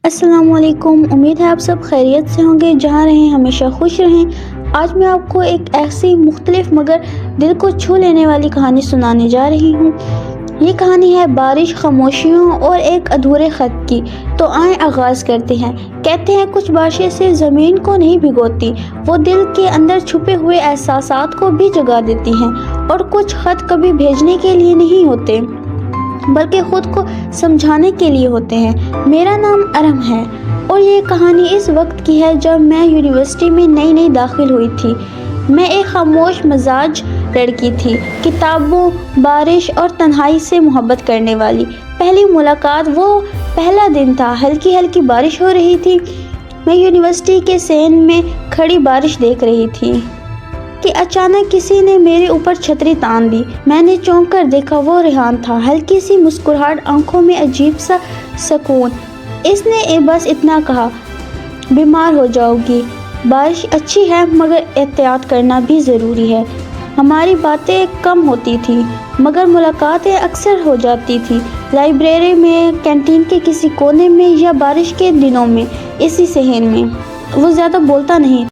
السلام علیکم، امید ہے آپ سب خیریت سے ہوں گے، جہاں رہیں ہمیشہ خوش رہیں۔ آج میں آپ کو ایک ایسی مختلف مگر دل کو چھو لینے والی کہانی سنانے جا رہی ہوں۔ یہ کہانی ہے بارش، خاموشیوں اور ایک ادھورے خط کی۔ تو آئیں آغاز کرتے ہیں۔ کہتے ہیں کچھ بارشیں صرف زمین کو نہیں بھگوتی، وہ دل کے اندر چھپے ہوئے احساسات کو بھی جگا دیتی ہیں، اور کچھ خط کبھی بھیجنے کے لیے نہیں ہوتے بلکہ خود کو سمجھانے کے لیے ہوتے ہیں۔ میرا نام ارم ہے، اور یہ کہانی اس وقت کی ہے جب میں یونیورسٹی میں نئی داخل ہوئی تھی۔ میں ایک خاموش مزاج لڑکی تھی، کتابوں، بارش اور تنہائی سے محبت کرنے والی۔ پہلی ملاقات، وہ پہلا دن تھا، ہلکی بارش ہو رہی تھی۔ میں یونیورسٹی کے صحن میں کھڑی بارش دیکھ رہی تھی کہ اچانک کسی نے میرے اوپر چھتری تان دی۔ میں نے چونک کر دیکھا، وہ ریحان تھا، ہلکی سی مسکراہٹ، آنکھوں میں عجیب سا سکون۔ اس نے بس اتنا کہا، بیمار ہو جاؤ گی۔ بارش اچھی ہے مگر احتیاط کرنا بھی ضروری ہے۔ ہماری باتیں کم ہوتی تھیں مگر ملاقاتیں اکثر ہو جاتی تھیں، لائبریری میں، کینٹین کے کسی کونے میں، یا بارش کے دنوں میں اسی صحن میں۔ وہ زیادہ بولتا نہیں